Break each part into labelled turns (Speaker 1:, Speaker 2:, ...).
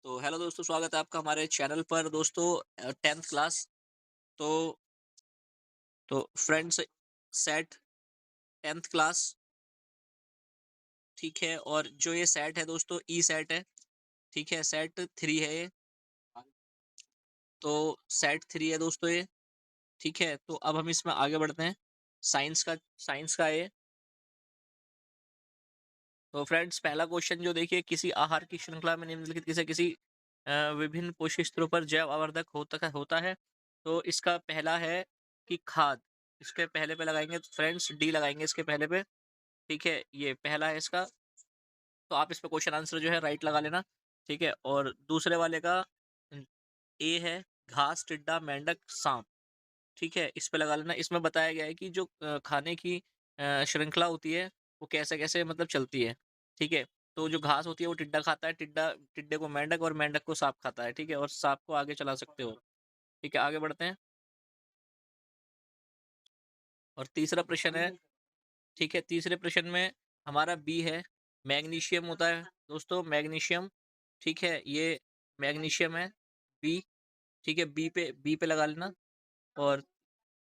Speaker 1: तो हेलो दोस्तों, स्वागत है आपका हमारे चैनल पर दोस्तों। 10th class. तो फ्रेंड्स, सेट 10th क्लास, ठीक है। और जो ये सेट है दोस्तों, ई सेट है, ठीक है। सेट 3 है ये। तो सेट 3 है दोस्तों ये, ठीक है। तो अब हम इसमें आगे बढ़ते हैं। साइंस का ये। तो फ्रेंड्स, पहला क्वेश्चन जो देखिए, किसी आहार की श्रृंखला में निम्नलिखित किसे किसी विभिन्न पोषक स्तरों पर जैव आवर्धक होता है। तो इसका पहला है कि खाद। इसके पहले पे लगाएंगे फ्रेंड्स, डी लगाएंगे इसके पहले पे, ठीक है। ये पहला है इसका। तो आप इस पे क्वेश्चन आंसर जो है राइट लगा लेना, ठीक है। और दूसरे वाले का ए है, घास, टिड्डा, मेंढक, सांप, ठीक है। इस पे लगा लेना। इसमें बताया गया है कि जो खाने की श्रृंखला होती है, वो कैसे कैसे मतलब चलती है, ठीक है। तो जो घास होती है वो टिड्डा खाता है, टिड्डे को मेंढक, और मेंढक को सांप खाता है, ठीक है। और सांप को आगे चला सकते हो, ठीक है। आगे बढ़ते हैं। और तीसरा प्रश्न है, ठीक है। तीसरे प्रश्न में हमारा बी है, मैग्नीशियम होता है दोस्तों, मैग्नीशियम, ठीक है। ये मैग्नीशियम है, बी, ठीक है। बी पे लगा लेना। और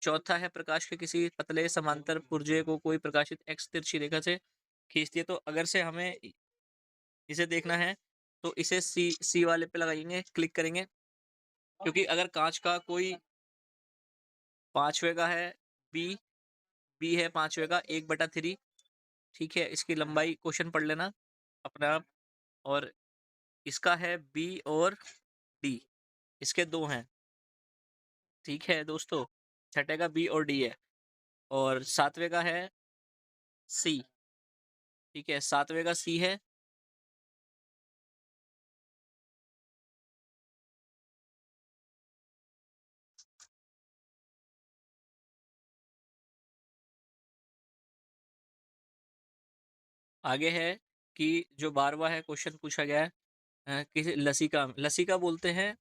Speaker 1: चौथा है, प्रकाश के किसी पतले समांतर पुर्जे को कोई प्रकाशित एक्स तिरछी रेखा से खींचती है। तो अगर से हमें इसे देखना है, तो इसे सी सी वाले पे लगाएंगे, क्लिक करेंगे। क्योंकि अगर कांच का कोई पांचवे का है, बी बी है पांचवे का 1/3, ठीक है। इसकी लंबाई क्वेश्चन पढ़ लेना अपने आप। और इसका है बी और डी, इसके दो हैं, ठीक है दोस्तों। छठे का बी और डी है। और सातवें का है सी, ठीक है। सातवें का सी है। आगे है कि जो 12वां है क्वेश्चन पूछा गया है, किसी लसिका बोलते हैं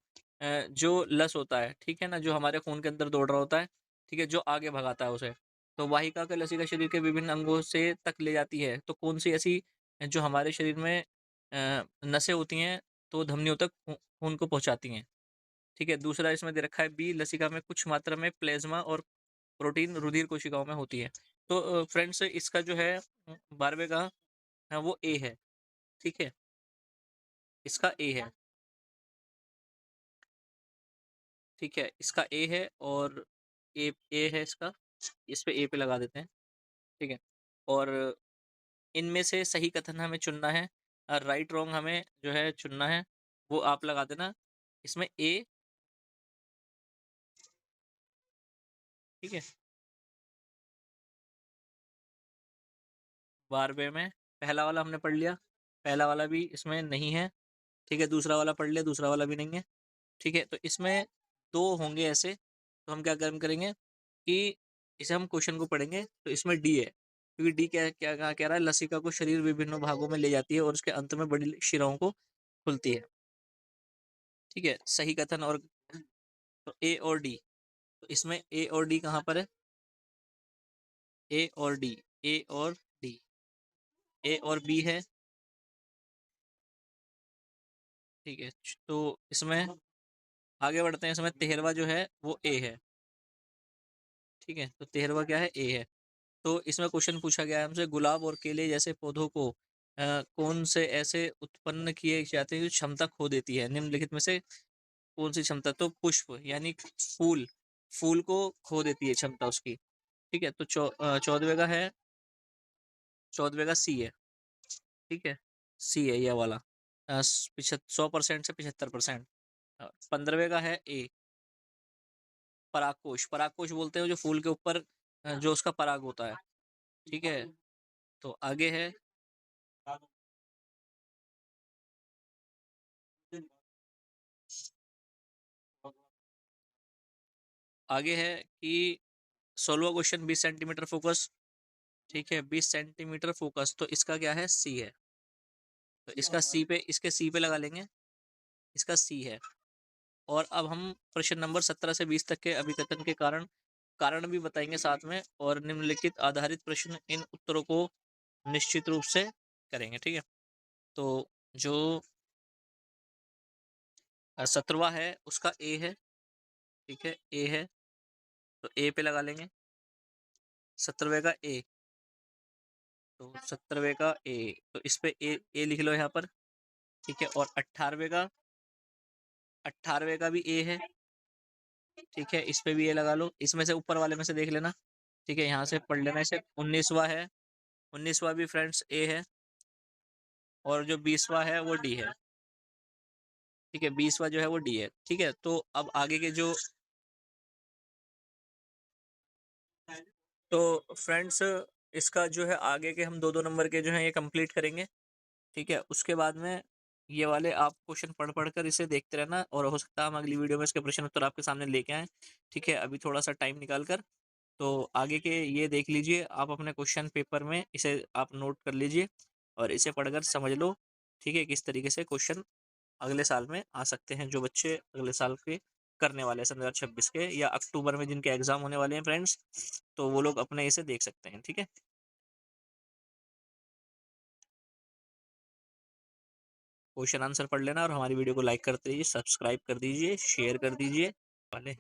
Speaker 1: जो लस होता है, ठीक है ना, जो हमारे खून के अंदर दौड़ रहा होता है, ठीक है, जो आगे भगाता है उसे। तो वाहिका का लसिका शरीर के विभिन्न अंगों से तक ले जाती है। तो कौन सी ऐसी जो हमारे शरीर में नसें होती हैं, तो धमनियों तक खून को पहुंचाती हैं, ठीक है। दूसरा इसमें दे रखा है बी, लसिका में कुछ मात्रा में प्लेज्मा और प्रोटीन रुधिर कोशिकाओं में होती है। तो फ्रेंड्स, इसका जो है 12वें का वो ए है, ठीक है। इसका ए है, ठीक है। इसका ए है। और ए है इसका, इस पे ए पे लगा देते हैं, ठीक है। और इनमें से सही कथन हमें चुनना है, राइट रॉन्ग हमें जो है चुनना है, वो आप लगा देना इसमें ए, ठीक है। 12वें में पहला वाला हमने पढ़ लिया, पहला वाला भी इसमें नहीं है, ठीक है। दूसरा वाला पढ़ लिया, दूसरा वाला भी नहीं है, ठीक है। तो इसमें दो होंगे ऐसे। तो हम क्या कर्म करेंगे कि इसे हम क्वेश्चन को पढ़ेंगे। तो इसमें डी है, क्योंकि डी क्या क्या कह रहा है, लसिका को शरीर विभिन्न भागों में ले जाती है और उसके अंत में बड़ी शिराओं को खुलती है, ठीक है। सही कथन। और तो ए और डी, तो इसमें ए और डी कहाँ पर है, ए और डी, ए और डी, ए और बी है, ठीक है। तो इसमें आगे बढ़ते हैं। इसमें 13वां जो है वो ए है, ठीक है। तो 13वां क्या है, ए है। तो इसमें क्वेश्चन पूछा गया है हमसे, गुलाब और केले जैसे पौधों को कौन से ऐसे उत्पन्न किए जाते हैं जो क्षमता खो देती है, निम्नलिखित में से कौन सी क्षमता। तो पुष्प यानी फूल, फूल को खो देती है क्षमता उसकी, ठीक है। तो 14वें का है, 14वें का सी है, ठीक है। सी है ये वाला, 100% से 75%। 15वें का है ए, परागकोश, परागकोश बोलते हैं जो फूल के ऊपर जो उसका पराग होता है, ठीक है। तो आगे है, आगे है कि 16वां क्वेश्चन 20 सेंटीमीटर फोकस, ठीक है। 20 सेंटीमीटर फोकस, तो इसका क्या है, सी है। तो इसका सी पे, इसके सी पे लगा लेंगे, इसका सी है। और अब हम प्रश्न नंबर 17 से 20 तक के अभिकथन के कारण कारण भी बताएंगे साथ में, और निम्नलिखित आधारित प्रश्न इन उत्तरों को निश्चित रूप से करेंगे, ठीक है। तो जो 17वां है उसका ए है, ठीक है, ए है, तो ए पे लगा लेंगे। 17वें का ए, तो 17वें का ए, तो इस पे ए लिख लो यहाँ पर, ठीक है। और 18वें का भी ए है, ठीक है, इस पे भी ए लगा लो। इसमें से ऊपर वाले में से देख लेना, ठीक है, यहाँ से पढ़ लेना इसे। 19वां है, 19वां भी फ्रेंड्स ए है, और जो 20वां है वो डी है, ठीक है, 20वां जो है वो डी है, ठीक है। तो अब आगे के जो, तो फ्रेंड्स इसका जो है आगे के हम 2-2 नंबर के जो है ये कंप्लीट करेंगे, ठीक है। उसके बाद में ये वाले आप क्वेश्चन पढ़ पढ़ कर इसे देखते रहना, और हो सकता है हम अगली वीडियो में इसके प्रश्न उत्तर आपके सामने लेके आएँ, ठीक है। अभी थोड़ा सा टाइम निकाल कर, तो आगे के ये देख लीजिए आप अपने क्वेश्चन पेपर में, इसे आप नोट कर लीजिए और इसे पढ़कर समझ लो, ठीक है, किस तरीके से क्वेश्चन अगले साल में आ सकते हैं, जो बच्चे अगले साल के करने वाले हैं सन 2026 के, या अक्टूबर में जिनके एग्जाम होने वाले हैं फ्रेंड्स, तो वो लोग अपने इसे देख सकते हैं, ठीक है। क्वेश्चन आंसर पढ़ लेना और हमारी वीडियो को लाइक करते रहिए, सब्सक्राइब कर दीजिए, शेयर कर दीजिए वाले।